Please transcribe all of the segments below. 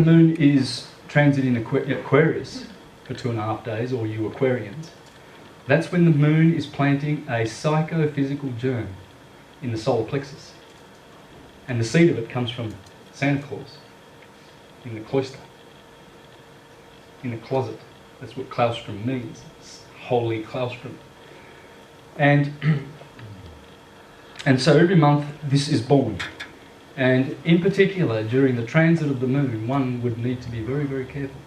The moon is transiting Aquarius for 2.5 days, or you Aquarians. That's when the moon is planting a psychophysical germ in the solar plexus. And the seed of it comes from Santa Claus in the cloister, in the closet. That's what claustrum means. It's holy claustrum. And so every month this is born. And in particular, during the transit of the moon, one would need to be very, very careful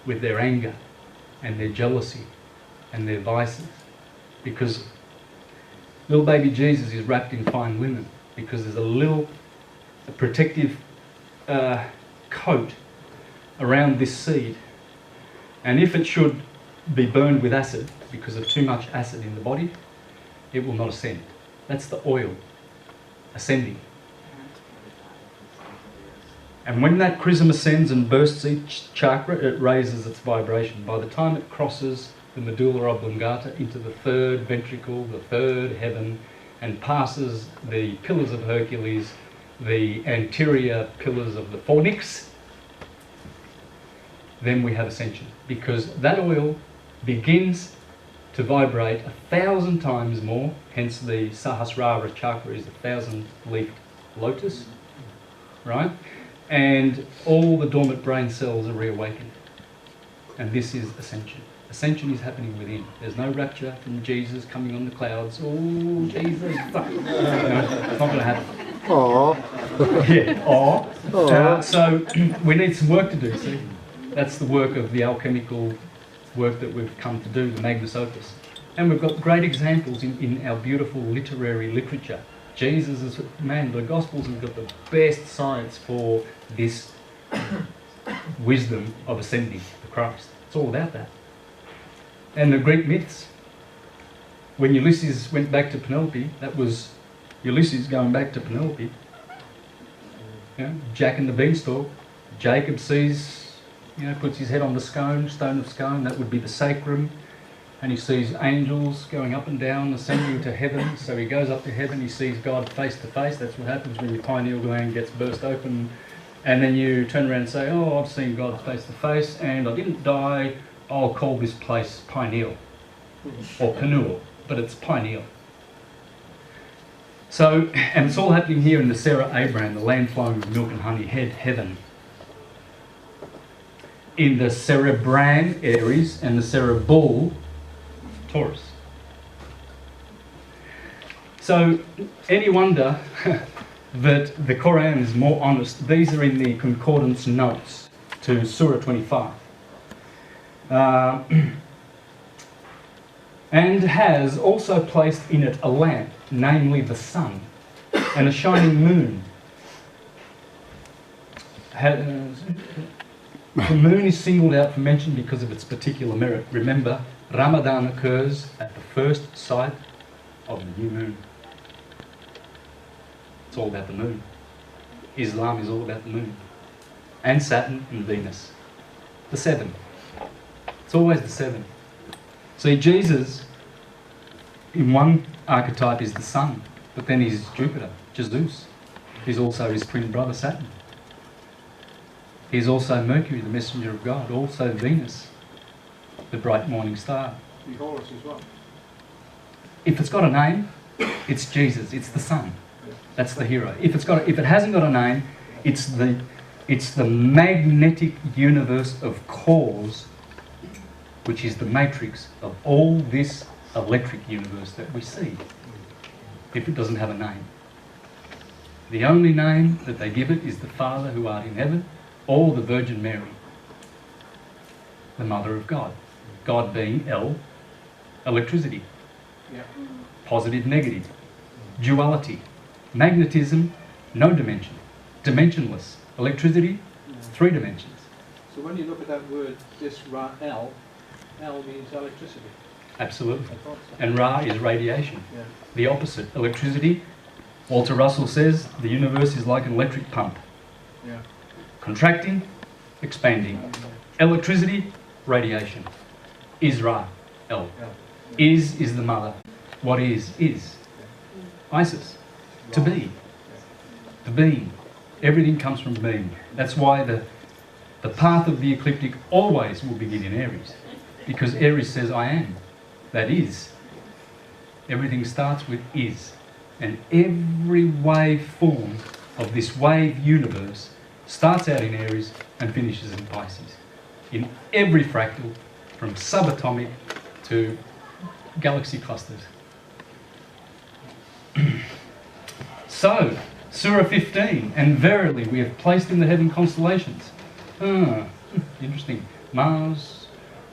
with their anger and their jealousy and their vices, because little baby Jesus is wrapped in fine linen, because there's a protective coat around this seed. And if it should be burned with acid, because of too much acid in the body, it will not ascend. That's the oil ascending. And when that chrism ascends and bursts each chakra, it raises its vibration. By the time it crosses the medulla oblongata into the third ventricle, the third heaven, and passes the pillars of Hercules, the anterior pillars of the fornix, then we have ascension. Because that oil begins to vibrate 1,000 times more, hence the Sahasrara chakra is 1,000-leaf lotus, right? And all the dormant brain cells are reawakened. And this is ascension. Ascension is happening within. There's no rapture from Jesus coming on the clouds. Oh, Jesus. No, it's not going to happen. Aww. Yeah, aww. So we need some work to do, see? That's the work of the alchemical work that we've come to do, the Magnus Opus. And we've got great examples in our beautiful literary literature. Jesus is, man, the Gospels have got the best science for this wisdom of ascending to Christ. It's all about that. And the Greek myths, when Ulysses went back to Penelope, that was Ulysses going back to Penelope. Jack and the Beanstalk, Jacob sees, puts his head on the stone of scone, that would be the sacrum. And he sees angels going up and down, ascending to heaven. So he goes up to heaven, he sees God face to face. That's what happens when your pineal gland gets burst open. And then you turn around and say, oh, I've seen God face to face and I didn't die. I'll call this place pineal or pineal, but it's pineal. So, and it's all happening here in the Sarah Abraham, the land flowing with milk and honey, heaven. In the Cerebran, Aries, and the Cerebral, Taurus. So, any wonder that the Quran is more honest? These are in the concordance notes to Surah 25. And has also placed in it a lamp, namely the sun, and a shining moon. The moon is singled out for mention because of its particular merit. Remember, Ramadan occurs at the first sight of the new moon. It's all about the moon. Islam is all about the moon. And Saturn and Venus. The seven. It's always the seven. See, Jesus, in one archetype, is the sun, but then he's Jupiter, Jesus. He's also his twin brother, Saturn. He's also Mercury, the messenger of God, also Venus, the bright morning star. Horus as well. If it's got a name, it's Jesus, it's the sun. That's the hero. If it hasn't got a name, it's the magnetic universe of cause, which is the matrix of all this electric universe that we see, if it doesn't have a name. The only name that they give it is the Father who art in heaven, or the Virgin Mary, the Mother of God. God being L, electricity, positive, negative, duality, magnetism, no dimension, dimensionless, electricity, 3 dimensions. So when you look at that word, this Ra, L means electricity. Absolutely. And Ra is radiation. Yeah. The opposite, electricity. Walter Russell says the universe is like an electric pump. Yeah. Contracting, expanding. Electricity, radiation. Is Ra, L. Is the mother. What is? Isis. To be. The being. Everything comes from being. That's why the The path of the ecliptic always will begin in Aries, because Aries says I am, that is. Everything starts with is. And every wave form of this wave universe starts out in Aries and finishes in Pisces. In every fractal, from subatomic to galaxy clusters. So, Surah 15, and verily we have placed in the heaven constellations. Interesting. Mars,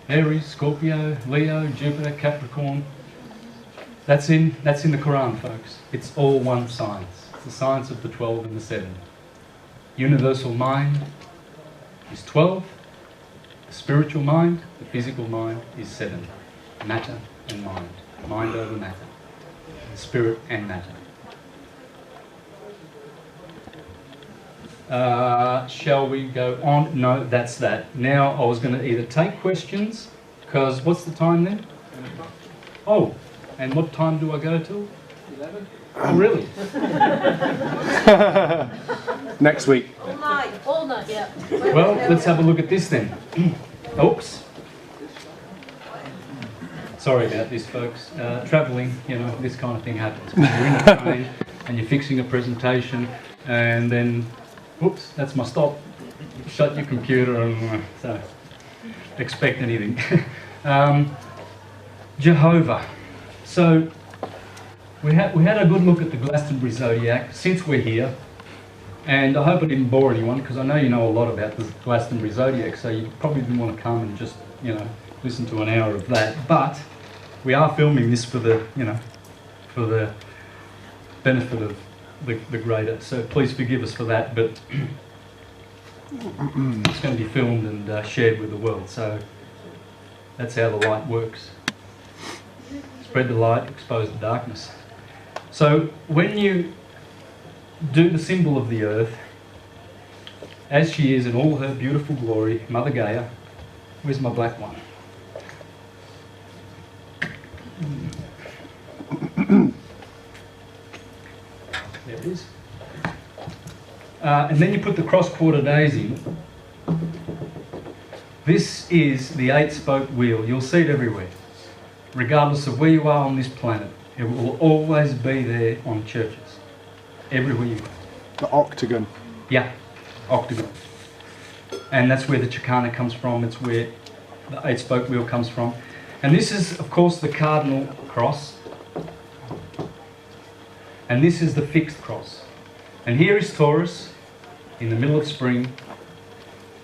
Aries, Scorpio, Leo, Jupiter, Capricorn. That's in the Quran, folks. It's all one science. It's the science of the 12 and the 7. Universal mind is 12. The spiritual mind, the physical mind, is 7. Matter and mind. Mind over matter. Spirit and matter. Shall we go on? No, that's that. Now I was going to either take questions, because what's the time then? Oh, and what time do I go till? 11. Oh, really? Next week. All night, yeah. Well, let's have a look at this then. Oops. Sorry about this, folks. Travelling, you know, this kind of thing happens. You're in a train and you're fixing a presentation, and then, whoops, that's my stop. Shut your computer and so expect anything. Jehovah. So we had a good look at the Glastonbury Zodiac since we're here, and I hope I didn't bore anyone, because I know you know a lot about the Glastonbury Zodiac, so you probably didn't want to come and just, you know, listen to an hour of that. But we are filming this for the, you know, for the benefit of the greater. So please forgive us for that, but it's going to be filmed and shared with the world. So that's how the light works. Spread the light, expose the darkness. So when you do the symbol of the earth, as she is in all her beautiful glory, Mother Gaia, where's my black one? There it is. And then you put the cross-quarter days in. This is the 8-spoke wheel. You'll see it everywhere. Regardless of where you are on this planet, it will always be there on churches. Everywhere you go. The octagon. Yeah, octagon. And that's where the Chicana comes from. It's where the 8-spoke wheel comes from. And this is, of course, the cardinal cross. And this is the fixed cross. And here is Taurus in the middle of spring.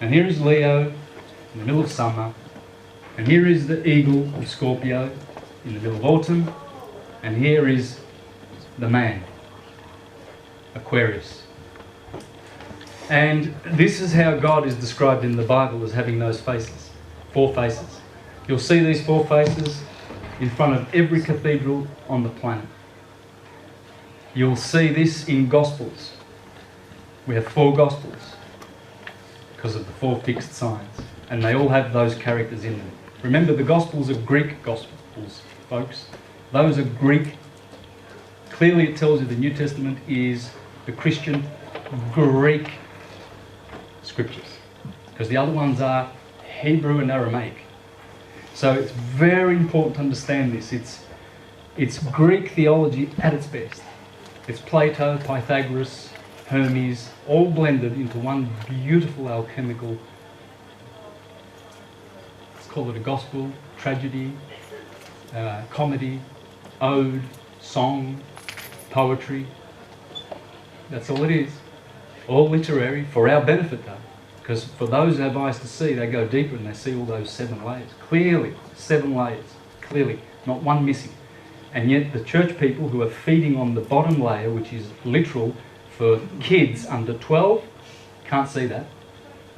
And here is Leo in the middle of summer. And here is the eagle of Scorpio in the middle of autumn. And here is the man, Aquarius. And this is how God is described in the Bible, as having those faces, 4 faces. You'll see these 4 faces in front of every cathedral on the planet. You'll see this in Gospels. We have 4 Gospels because of the 4 fixed signs, and they all have those characters in them. Remember, the Gospels are Greek Gospels, folks. Those are Greek. Clearly it tells you the New Testament is the Christian Greek scriptures, because the other ones are Hebrew and Aramaic. So it's very important to understand this. It's Greek theology at its best. It's Plato, Pythagoras, Hermes, all blended into one beautiful alchemical, let's call it a gospel, tragedy, comedy, ode, song, poetry. That's all it is. All literary, for our benefit though. Because for those who have eyes to see, they go deeper and they see all those 7 layers. Clearly, 7 layers. Clearly, not one missing. And yet the church people who are feeding on the bottom layer, which is literal for kids under 12, can't see that.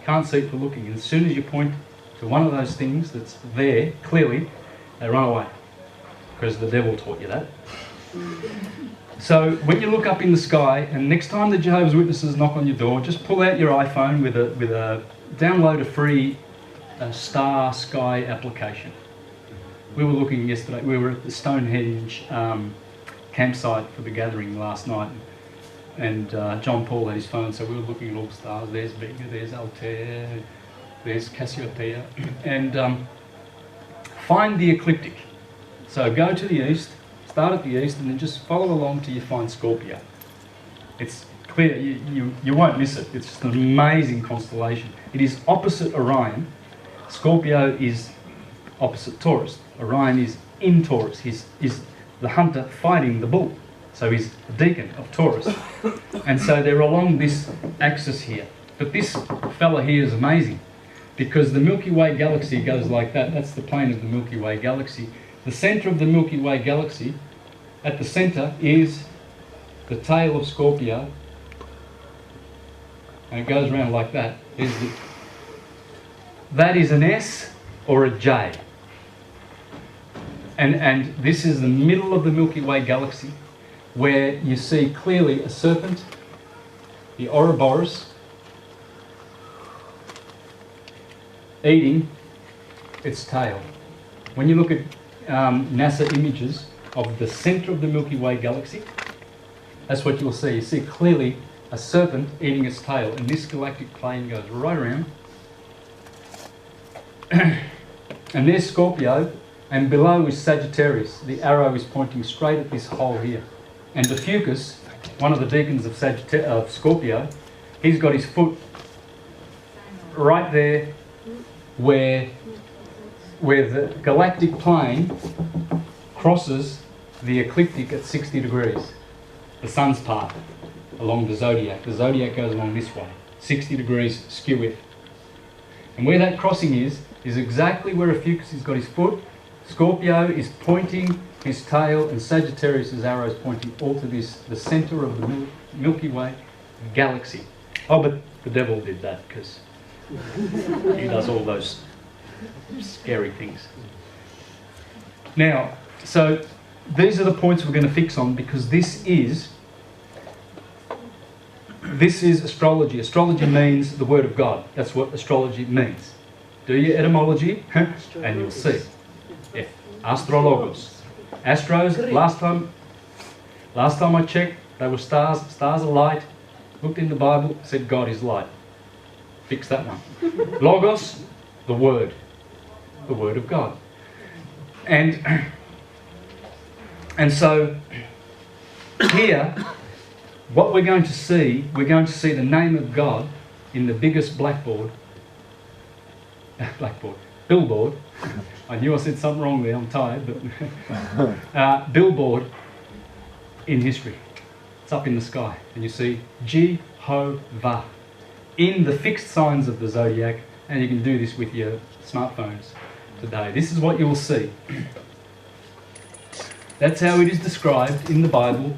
Can't see it for looking. And as soon as you point to one of those things that's there, clearly, they run away. Because the devil taught you that. So when you look up in the sky, and next time the Jehovah's Witnesses knock on your door, just pull out your iPhone with a download a free star sky application. We were looking yesterday. We were at the Stonehenge campsite for the gathering last night, and John Paul had his phone, so we were looking at all the stars. There's Vega, there's Altair, There's Cassiopeia. And find the ecliptic. So go to the east, start at the east, and then just follow along till you find Scorpio. It's clear, you won't miss it. It's just an amazing constellation. It is opposite Orion. Scorpio is opposite Taurus. Orion is in Taurus. He's the hunter fighting the bull. So he's the deacon of Taurus. And so they're along this axis here. But this fella here is amazing because the Milky Way galaxy goes like that. That's the plane of the Milky Way galaxy. The centre of the Milky Way galaxy, at the centre is the tail of Scorpio. And it goes around like that. That is an S or a J. And this is the middle of the Milky Way galaxy, where you see clearly a serpent, the Ouroboros, eating its tail. When you look at NASA images of the centre of the Milky Way galaxy, that's what you'll see. You see clearly a serpent eating its tail, and this galactic plane goes right around. And there's Scorpio, and below is Sagittarius. The arrow is pointing straight at this hole here. And the Fucus, one of the deacons of Scorpio, he's got his foot right there where the galactic plane crosses the ecliptic at 60 degrees. The sun's path along the zodiac. The zodiac goes along this way, 60 degrees skew with. And where that crossing is exactly where a Fucus has got his foot. Scorpio is pointing his tail, and Sagittarius' arrow is pointing all to this, the centre of the Milky Way galaxy. Oh, but the devil did that because he does all those scary things. Now, so these are the points we're going to fix on, because this is astrology. Astrology means the word of God. That's what astrology means. Do your etymology and you'll see. Yeah. Astrologos. Astros, last time I checked, they were stars. Stars are light. Looked in the Bible, said God is light. Fix that one. Logos, the word of God. And so here, what we're going to see the name of God in the biggest billboard. I knew I said something wrong there, I'm tired, but billboard in history. It's up in the sky, and you see Jehovah in the fixed signs of the zodiac, and you can do this with your smartphones today. This is what you will see. That's how it is described in the Bible: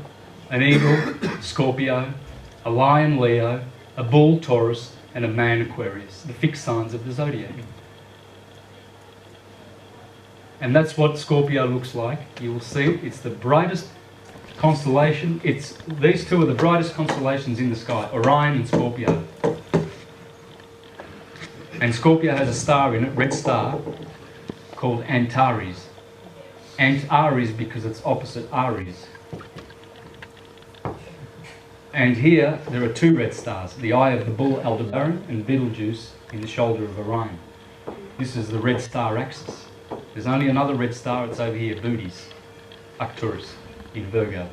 an eagle, Scorpio, a lion, Leo, a bull, Taurus, and a man, Aquarius, the fixed signs of the zodiac. And that's what Scorpio looks like. You will see it. It's the brightest constellation. These two are the brightest constellations in the sky, Orion and Scorpio. And Scorpio has a star in it, red star, called Antares. Antares because it's opposite Aries. And here there are two red stars, the eye of the bull Aldebaran and Betelgeuse in the shoulder of Orion. This is the red star axis. There's only another red star, it's over here, Bootes, Arcturus in Virgo.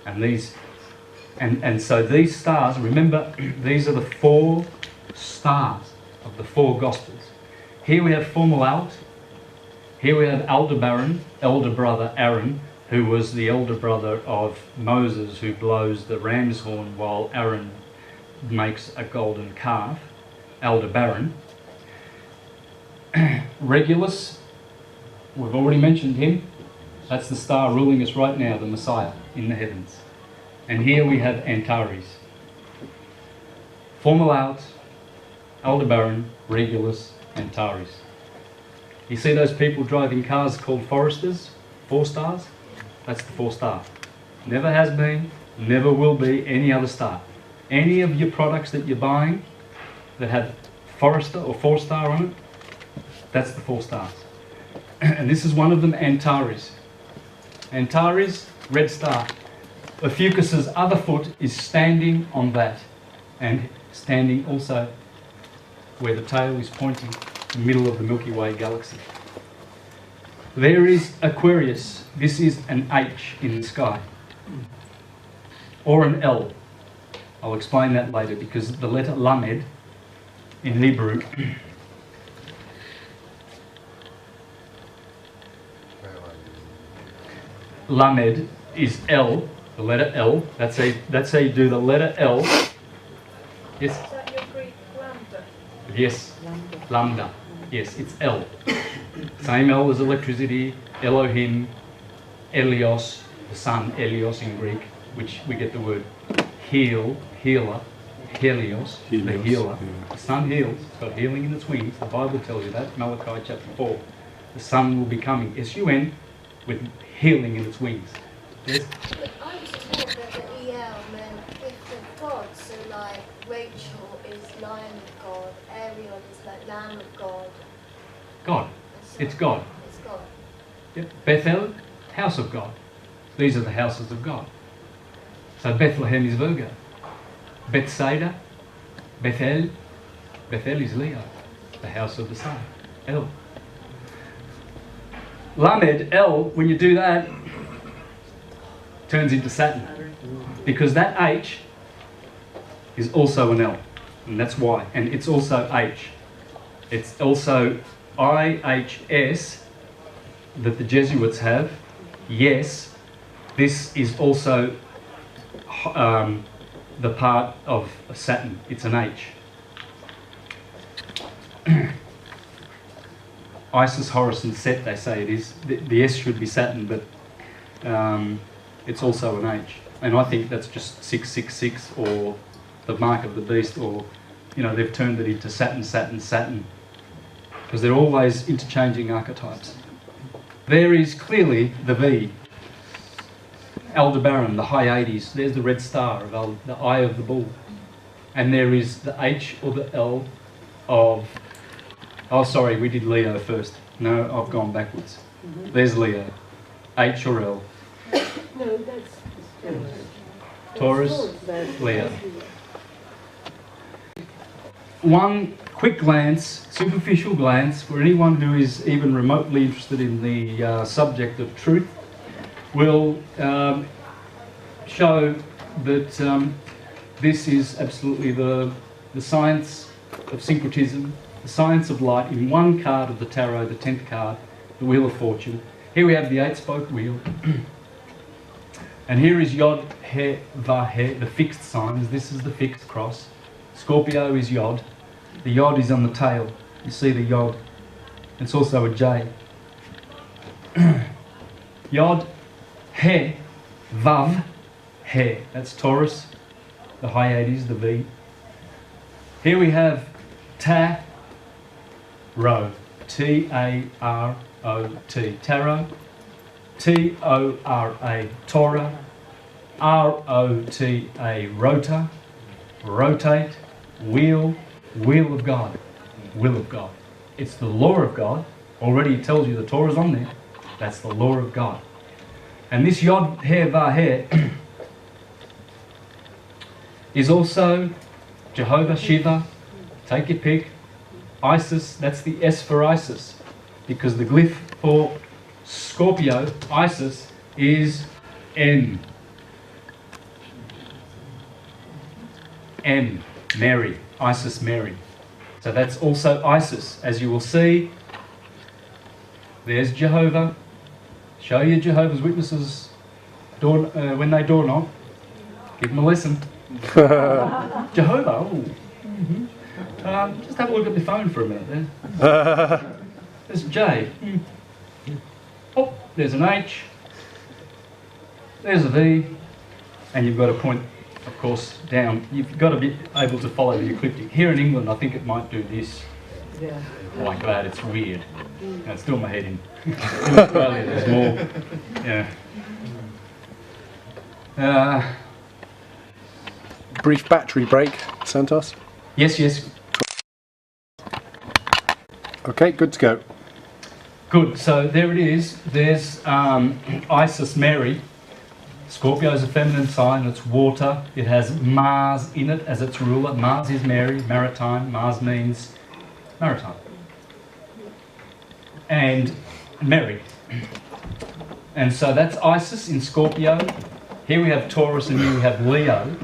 And so these stars, remember, these are the four stars of the four Gospels. Here we have Fomalhaut. Here we have Aldebaran, elder brother Aaron, who was the elder brother of Moses, who blows the ram's horn while Aaron makes a golden calf. Aldebaran. Regulus, we've already mentioned him. That's the star ruling us right now, the Messiah in the heavens. And here we have Antares. Fomalhaut, Aldebaran, Regulus, Antares. You see those people driving cars called foresters? 4 stars? That's the 4 star. Never has been, never will be any other star. Any of your products that you're buying that have Forester or 4 star on it, that's the 4 stars. And this is one of them, Antares. Antares, red star. Ophiuchus's other foot is standing on that, and standing also where the tail is pointing, the middle of the Milky Way galaxy. There is Aquarius. This is an H in the sky, or an L. I'll explain that later, because the letter Lamed in Hebrew Lamed is L, the letter L. That's how you do the letter L. Yes? Is that your Greek lambda? Yes. Lambda. Yes, it's L. Same L as electricity, Elohim, Elios, the sun, Elios in Greek, which we get the word healer, Helios, the Helios, healer. yeah. The sun heals, it's got healing in its wings. The Bible tells you that, Malachi chapter 4. The sun will be coming, S-U-N, with healing in its wings. Yes? But I was taught that the EL meant gift of God, so like Rachel is Lion of God, Ariel is like Lamb of God. God. and so It's God. It's God. Yep. Bethel, house of God. These are the houses of God. So Bethlehem is Virgo. Bethsaida, Bethel is Leo, the house of the sun. El. Lamed, L, when you do that, turns into Saturn. Because that H is also an L. And that's why. And it's also H. It's also IHS that the Jesuits have. Yes, this is also the part of Saturn. It's an H. Isis, Horus and Set, they say it is. The S should be Saturn, but it's also an H. And I think that's just 666 or the mark of the beast, or, you know, they've turned it into Saturn, Saturn, Saturn. Because they're always interchanging archetypes. There is clearly the V. Aldebaran, the Hyades. There's the red star of the eye of the bull. And there is the H or the L of... Oh, sorry, we did Leo first. No, I've gone backwards. There's Leo. H or L. No, that's Taurus, Leo. One quick glance, superficial glance, for anyone who is even remotely interested in the subject of truth, will show that this is absolutely the science of syncretism, the science of light in one card of the tarot, the 10th card, the Wheel of Fortune. Here we have the 8-spoke wheel. And here is Yod, He, Va, He, the fixed signs. This is the fixed cross. Scorpio is Yod. The Yod is on the tail. You see the Yod. It's also a J. Yod, He, Vav, He. That's Taurus. The Hyades, the V. Here we have Ta, Ro. T-A-R-O-T. Tarot. T-O-R-A. Torah. R-O-T-A. Rota. Rotate. Wheel. Wheel of God. Will of God. It's the law of God. Already it tells you the Torah's on there. That's the law of God. And this Yod, He, Va, He is also Jehovah, Shiva, take your pick. Isis, that's the S for Isis. Because the glyph for Scorpio, Isis, is M. M, Mary, Isis Mary. So that's also Isis. As you will see, there's Jehovah. Show your Jehovah's Witnesses when they door knock. Give them a lesson. Jehovah, oh. Just have a look at the phone for a minute there. There's a J. Oh, there's an H. There's a V. And you've got a point, of course, down. You've got to be able to follow the ecliptic. Here in England, I think it might do this. yeah. Like that, it's weird. No, it's still my head in. In Australia, there's more. Yeah. Brief battery break, Santos. Yes, yes. Okay, good to go. Good. So there it is. There's Isis Mary. Scorpio is a feminine sign. It's water. It has Mars in it as its ruler. Mars is Mary, maritime. Mars means maritime. And Mary. And so that's Isis in Scorpio. Here we have Taurus and here we have Leo.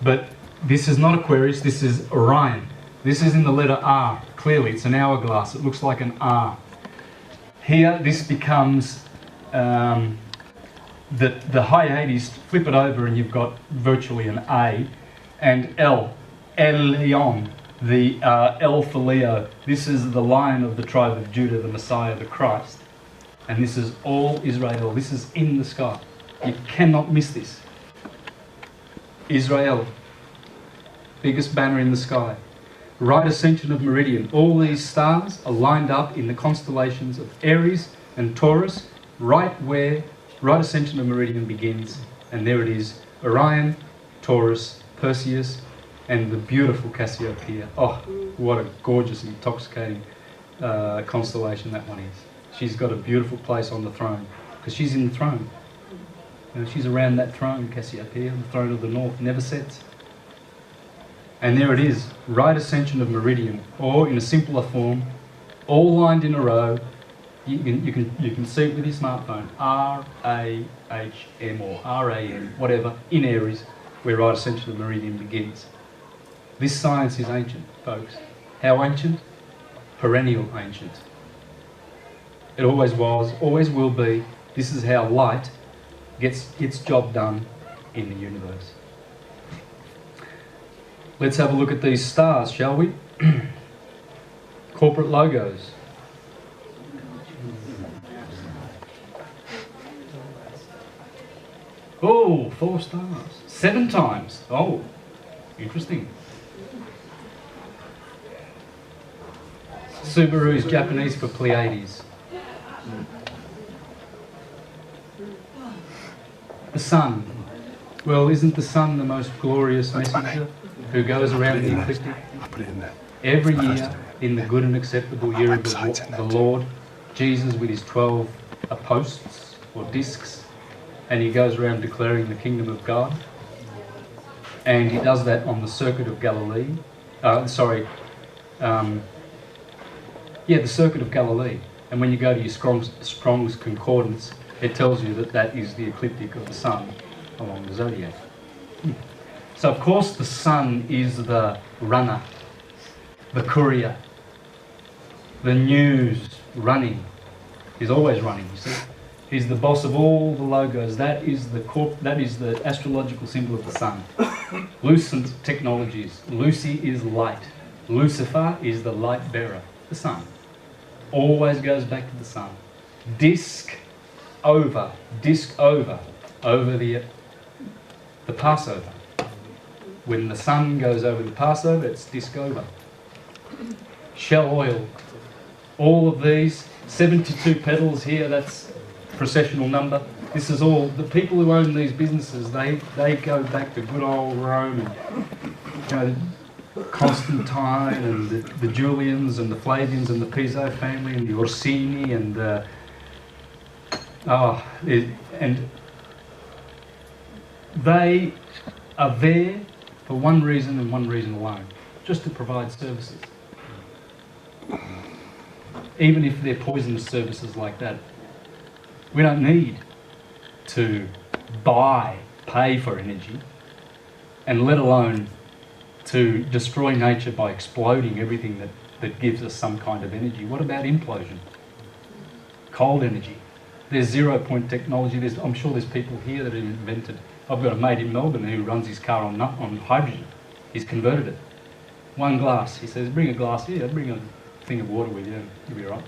But this is not Aquarius, this is Orion. This is in the letter R. Clearly, it's an hourglass. It looks like an R. Here, this becomes the Hyades. Flip it over and you've got virtually an A. And L. Elion. The L for Leo. This is the lion of the tribe of Judah, the Messiah, the Christ. And this is all Israel. This is in the sky. You cannot miss this. Israel. Biggest banner in the sky. Right ascension of meridian. All these stars are lined up in the constellations of Aries and Taurus, right where right ascension of meridian begins. And there it is. Orion, Taurus, Perseus, and the beautiful Cassiopeia. Oh, what a gorgeous, intoxicating constellation that one is. She's got a beautiful place on the throne, because she's in the throne. You know, she's around that throne, Cassiopeia, the throne of the north, never sets. And there it is, right ascension of meridian, or in a simpler form, all lined in a row. You can see it with your smartphone. R-A-H-M or R-A-M, whatever, in Aries, where right ascension of meridian begins. This science is ancient, folks. How ancient? Perennial ancient. It always was, always will be. This is how light gets its job done in the universe. Let's have a look at these stars, shall we? Corporate logos. Oh, 4 stars. 7 times. Oh, interesting. Subaru is Japanese for Pleiades. The sun. Well, isn't the sun the most glorious messenger who goes around the ecliptic? I'll put it in there. Every year, in the good and acceptable year of the Lord, Jesus with his 12 posts or discs, and he goes around declaring the kingdom of God. And he does that on the circuit of Galilee. The circuit of Galilee. And when you go to your Strong's Concordance, it tells you that that is the ecliptic of the sun along the zodiac. So of course the sun is the runner, the courier, the news running. He's always running, you see. He's the boss of all the logos. That is the astrological symbol of the sun. Lucent technologies. Lucy is light. Lucifer is the light bearer, the sun. Always goes back to the sun. Disc over the Passover. When the sun goes over the Passover, it's disc over. Shell oil. All of these, 72 petals here, that's processional number. This is all, the people who own these businesses, they go back to good old Rome and, Constantine and the Julians and the Flavians and the Piso family and the Orsini and they are there for one reason and one reason alone, just to provide services. Even if they're poisonous services like that, we don't need to pay for energy, and let alone to destroy nature by exploding everything that gives us some kind of energy. What about implosion? Cold energy. There's 0 point technology. I'm sure there's people here that have invented. I've got a mate in Melbourne who runs his car on hydrogen. He's converted it. 1 glass. He says, bring a glass here, bring a thing of water with you, you'll be right.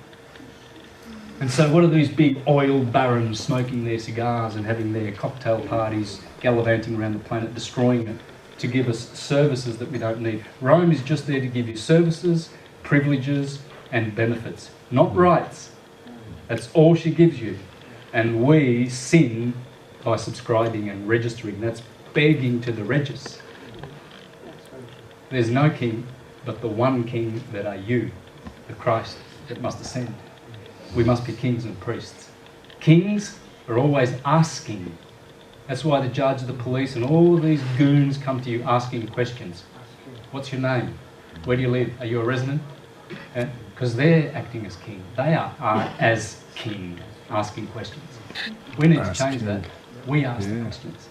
And so what are these big oil barons smoking their cigars and having their cocktail parties, gallivanting around the planet, destroying it, to give us services that we don't need? Rome is just there to give you services, privileges and benefits, not rights. That's all she gives you. And we sin by subscribing and registering. That's begging to the regis. There's no king but the one king that are you, the Christ that must ascend. We must be kings and priests. Kings are always asking. That's why the judge, the police and all these goons come to you asking questions. What's your name? Where do you live? Are you a resident? Because they're acting as king. They are as king, asking questions. We need to change that. We ask the questions.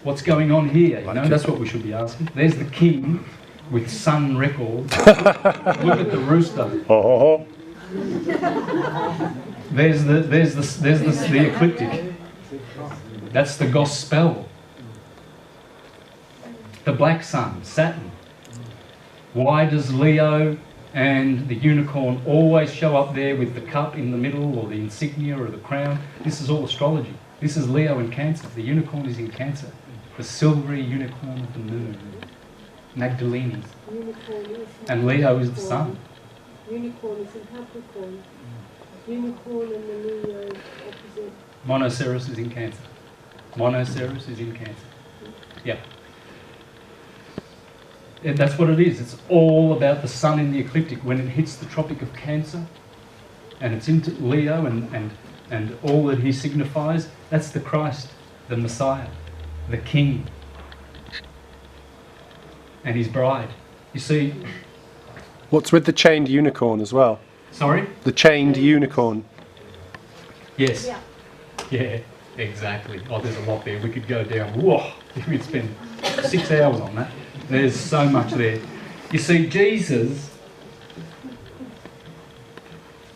What's going on here? You know, that's what we should be asking. There's the king with Sun Records. Look at the rooster. There's the ecliptic. That's the gospel. The black sun, Saturn. Why does Leo and the unicorn always show up there with the cup in the middle, or the insignia or the crown? This is all astrology. This is Leo and Cancer. The unicorn is in Cancer. The silvery unicorn of the moon. Magdalene. And Leo is the sun. Unicorn is in Capricorn. Unicorn and the Leo opposite. Monoceros is in Cancer. Monoceros is in Cancer. Yeah. And that's what it is. It's all about the sun in the ecliptic. When it hits the Tropic of Cancer and it's into Leo and all that he signifies, that's the Christ, the Messiah, the King, and his bride. You see... What's with the chained unicorn as well? Sorry? The chained unicorn. Yes. Yeah. Yeah, exactly. Oh, there's a lot there. We could go down. Whoa! We'd spend 6 hours on that. There's so much there. You see, Jesus,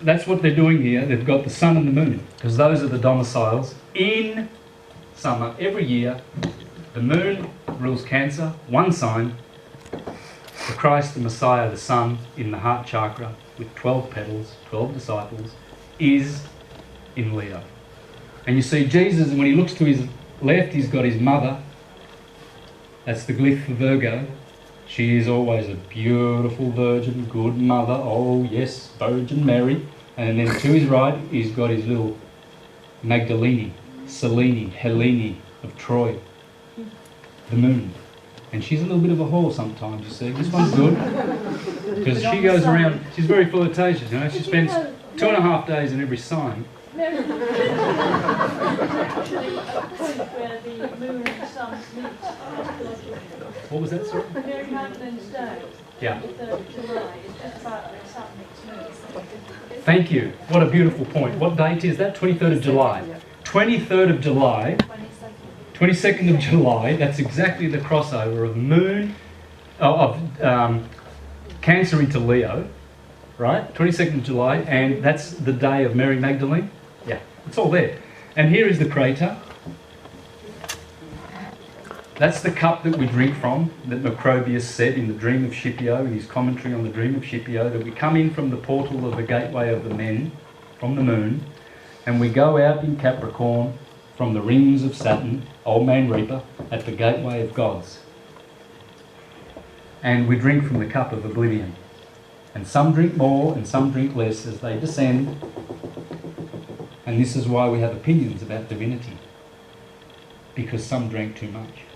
that's what they're doing here. They've got the sun and the moon, because those are the domiciles. In summer, every year, the moon rules Cancer, one sign. The Christ, the Messiah, the sun, in the heart chakra, with 12 petals, 12 disciples, is in Leo. And you see, Jesus, when he looks to his left, he's got his mother. That's the glyph for Virgo. She is always a beautiful virgin, good mother. Oh yes, Virgin Mary. And then to his right, he's got his little Magdalene, Selene, Helene of Troy, the moon. And she's a little bit of a whore sometimes, you see. This one's good, because she goes around, she's very flirtatious, you know. She spends 2.5 days in every sign. Actually, a point where the moon and sun meet. What was that, sorry? Mary Magdalene's Day, Yeah. the 3rd of July, is just about where sun meets moon. Thank you. What a beautiful point. What date is that? 23rd of July. 23rd of July. 22nd of July. That's exactly the crossover of moon, Cancer into Leo, right? 22nd of July, and that's the day of Mary Magdalene. Yeah, it's all there. And here is the crater. That's the cup that we drink from, that Macrobius said in the Dream of Scipio, in his commentary on the Dream of Scipio, that we come in from the portal of the gateway of the men, from the moon, and we go out in Capricorn from the rings of Saturn, old man Reaper, at the gateway of gods. And we drink from the cup of oblivion. And some drink more and some drink less as they descend. And this is why we have opinions about divinity. Because some drank too much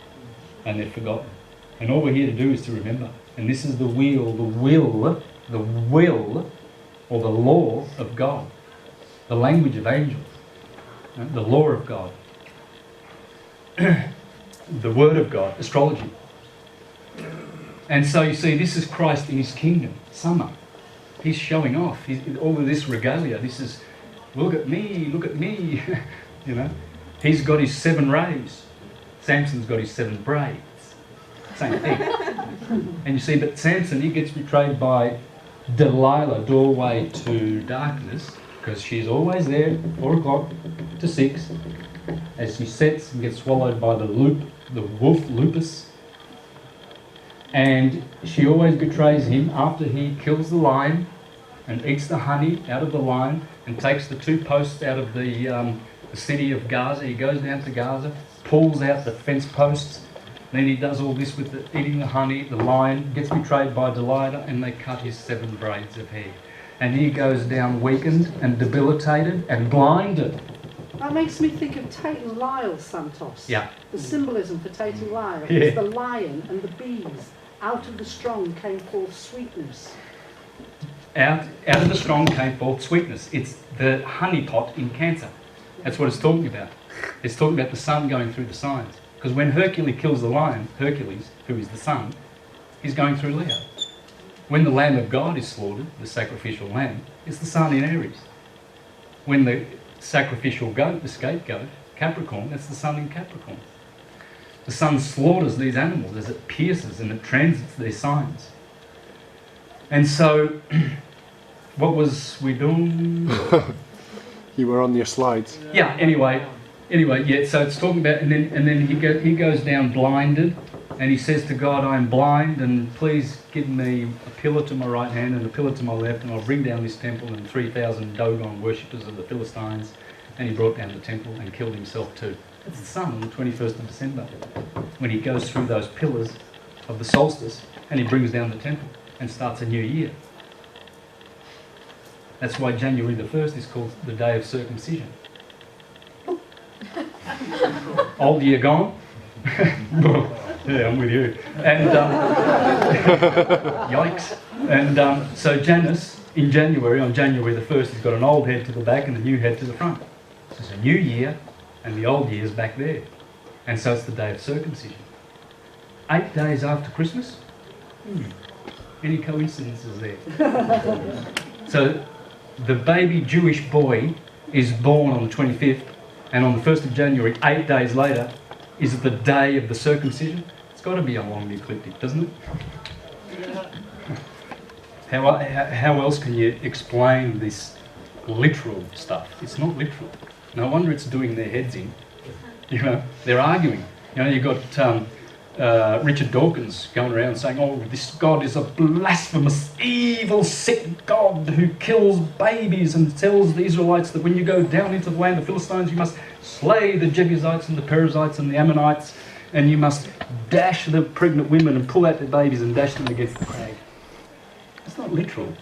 and they've forgotten. And all we're here to do is to remember. And this is the will, or the law of God. The language of angels. The law of God. The word of God. Astrology. And so you see, this is Christ in his kingdom. Summer. He's showing off. All of this regalia. This is, look at me, look at me. You know. He's got his 7 rays. Samson's got his 7 braids. Same thing. And you see, but Samson, he gets betrayed by Delilah, doorway to darkness, because she's always there, 4 o'clock to 6, as he sets and gets swallowed by the wolf Lupus. And she always betrays him after he kills the lion and eats the honey out of the lion and takes the 2 posts out of the city of Gaza. He goes down to Gaza, pulls out the fence posts, then he does all this with eating the honey. The lion gets betrayed by Delilah, and they cut his 7 braids of hair. And he goes down weakened and debilitated and blinded. That makes me think of Tate and Lyle, Santos. Yeah. The symbolism for Tate and Lyle Yeah. is the lion and the bees. Out of the strong came forth sweetness. Out of the strong came forth sweetness. It's the honey pot in Cancer. That's what it's talking about. It's talking about the sun going through the signs. Because when Hercules kills the lion, Hercules, who is the sun, he's going through Leo. When the Lamb of God is slaughtered, the sacrificial lamb, it's the sun in Aries. When the sacrificial goat, the scapegoat, Capricorn, that's the sun in Capricorn. The sun slaughters these animals as it pierces and it transits their signs. And so, what was we doing? You were on your slides. Yeah, anyway, yeah, so it's talking about, and then he goes down blinded, and he says to God, I am blind, and please give me a pillar to my right hand and a pillar to my left, and I'll bring down this temple and 3,000 Dogon worshippers of the Philistines. And he brought down the temple and killed himself too. That's the sun on the 21st of December, when he goes through those pillars of the solstice, and he brings down the temple and starts a new year. That's why January the 1st is called the day of circumcision. Old year gone? Yeah, I'm with you. And yikes. And so Janus, in January, on January the 1st, has got an old head to the back and a new head to the front. So it's a new year, and the old year is back there. And so it's the day of circumcision. 8 days after Christmas? Any coincidences there? So the baby Jewish boy is born on the 25th, and on the 1st of January, 8 days later, is the day of the circumcision. It's got to be along the ecliptic, doesn't it? How else can you explain this literal stuff? It's not literal. No wonder it's doing their heads in. You know, they're arguing. You know, you've got Richard Dawkins going around saying, oh, this God is a blasphemous, evil, sick God who kills babies and tells the Israelites that when you go down into the land of the Philistines, you must slay the Jebusites and the Perizzites and the Ammonites, and you must dash the pregnant women and pull out their babies and dash them against the crag. It's not literal.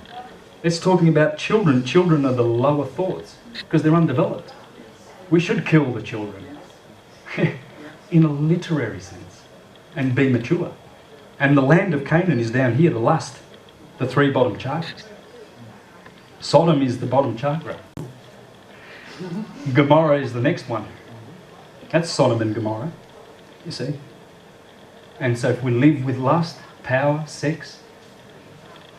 It's talking about children. Children are the lower thoughts because they're undeveloped. We should kill the children in a literary sense and be mature. And the land of Canaan is down here, the lust, the 3 bottom chakras. Sodom is the bottom chakra. Gomorrah is the next one. That's Sodom and Gomorrah, you see. And so if we live with lust, power, sex,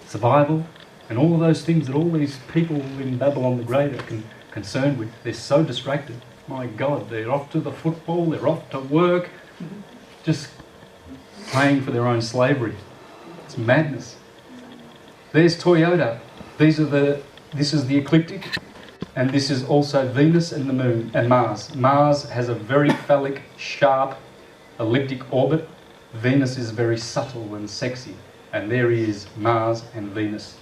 survival, and all of those things that all these people in Babylon the Great are concerned with, they're so distracted. My God, they're off to the football, they're off to work, just paying for their own slavery. It's madness. There's Toyota. This is the ecliptic, and this is also Venus and the Moon and Mars. Mars has a very phallic, sharp, elliptic orbit. Venus is very subtle and sexy, and there is Mars and Venus.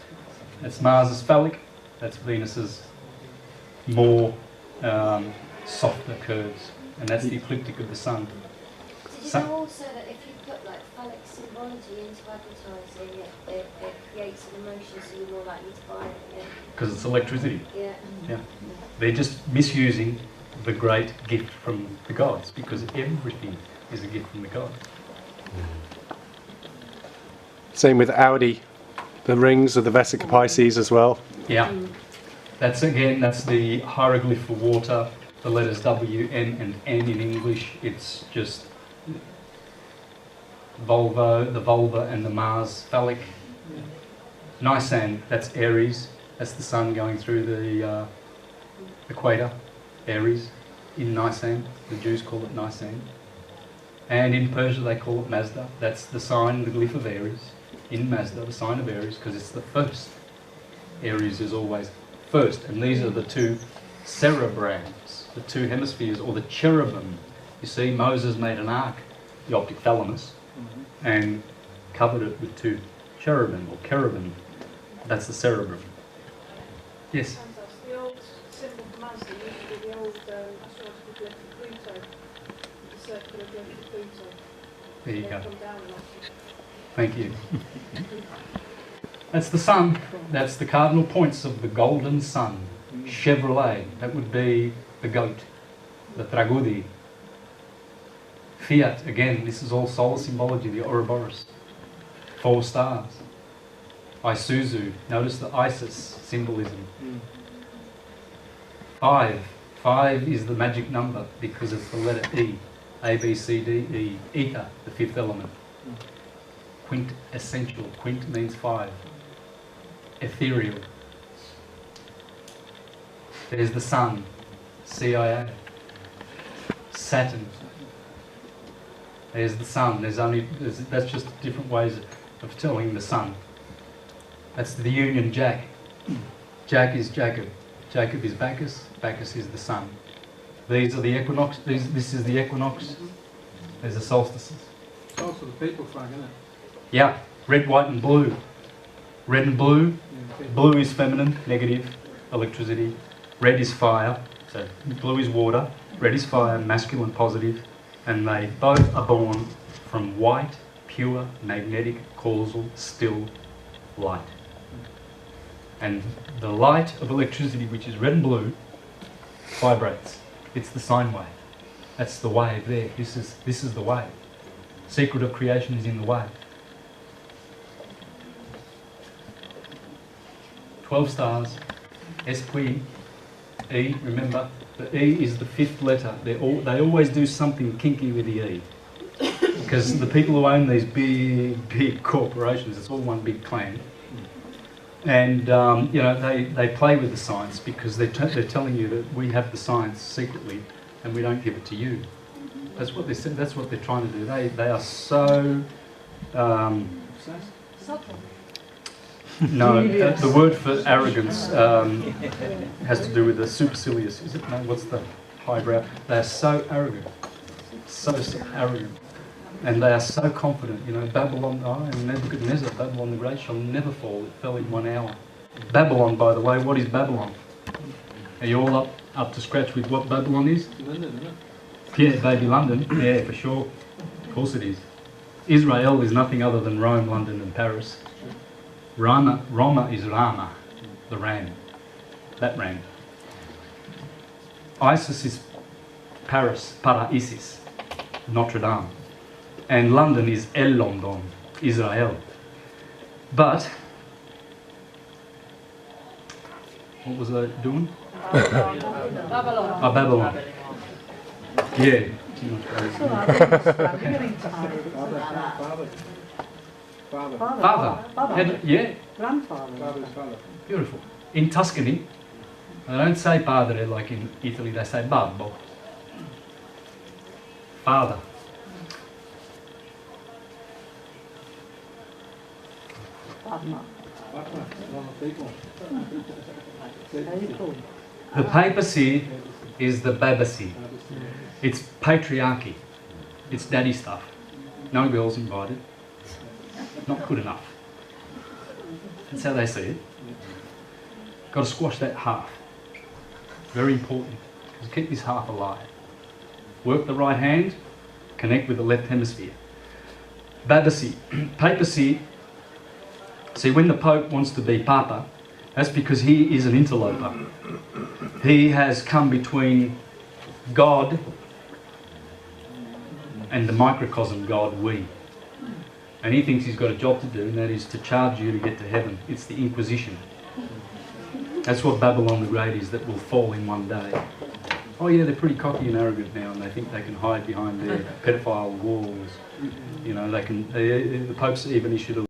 That's Mars's phallic, that's Venus's more softer curves, and that's the ecliptic of the sun. Did you know also that if you put like phallic symbology into advertising, it creates an emotion, so you're more likely to buy it? Yeah. Because it's electricity. Yeah. Yeah. They're just misusing the great gift from the gods, because everything is a gift from the gods. Same with Audi, the rings of the Vesica Pisces as well. Yeah. That's the hieroglyph for water, the letters W, N and N in English. It's just Volvo, the vulva and the Mars phallic. Nisan, that's Aries. That's the sun going through the equator, Aries, in Nisan. The Jews call it Nisan. And in Persia they call it Mazda. That's the sign, the glyph of Aries. In Mazda, the sign of Aries, because it's the first. Aries is always first. And these are the 2 cerebrams, the 2 hemispheres, or the cherubim. You see, Moses made an ark, the optic thalamus, and covered it with 2 cherubim, or cherubim. That's the cerebrum. Yes? The old symbol for Mazda used to be the old astrological glyph of Pluto, the circular glyph of Pluto. There you They go. come down a lot. Thank you. That's the sun. That's the cardinal points of the golden sun. Chevrolet, that would be the goat. The Tragudi. Fiat, again, this is all solar symbology, the Ouroboros. 4 stars. Isuzu, notice the Isis symbolism. 5 is the magic number because it's the letter E. A, B, C, D, E. Ether, the 5th element. Quintessential. Quint means 5. ethereal. There's the sun, CIA. Saturn. There's the sun. That's just different ways of telling the sun. That's the union Jack. Jack is Jacob. Jacob is Bacchus. Bacchus is the sun. These are the equinox. This is the equinox. There's the solstices. It's also the people flag, isn't it? Yeah, red, white, and blue. Red and blue. Yeah, Blue is feminine, negative, electricity. Red is fire. So blue is water. Red is fire, masculine, positive. And they both are born from white, pure, magnetic, causal, still light. And the light of electricity, which is red and blue, vibrates. It's the sine wave. That's the wave there. This is the wave. Secret of creation is in the wave. 12 stars, Esqui, E, remember, the E is the fifth letter. They always do something kinky with the E. Because the people who own these big corporations, it's all one big clan. And you know, they play with the science because they're telling you that we have the science secretly and we don't give it to you. That's what they said. That's what they're trying to do. They are so. Subtle. No, the word for arrogance has to do with the supercilious. Is it? No, what's the highbrow? They are so arrogant, so arrogant, and they are so confident. You know, Babylon. Oh, and Nebuchadnezzar, Babylon the Great shall never fall. It fell in 1 hour. Babylon, by the way, what is Babylon? Are you all up to scratch with what Babylon is? London, isn't it? Yeah, baby London. Yeah, for sure. Of course it is. Israel is nothing other than Rome, London, and Paris. Roma is Rama, the ram. That ram. Isis is Paris, Para Isis, Notre Dame. And London is El London, Israel. But, what was I doing? Babylon. Oh, Babylon. Yeah. Father. Father. Yeah. Grandfather. Father's father. Beautiful. In Tuscany, they don't say padre like in Italy, they say babbo. Father. Father. Father. One of the people. People. The papacy is the babacy. It's patriarchy. It's daddy stuff. No girls invited. Not good enough. That's how they see it. Got to squash that half. Very important. Because keep this half alive. Work the right hand, connect with the left hemisphere. Babacy. Papacy. See, when the Pope wants to be Papa, that's because he is an interloper. He has come between God and the microcosm God, we. And he thinks he's got a job to do, and that is to charge you to get to heaven. It's the Inquisition. That's what Babylon the Great is, that will fall in one day. Oh yeah, they're pretty cocky and arrogant now, and they think they can hide behind their pedophile walls. You know, they can. The Pope's even issued a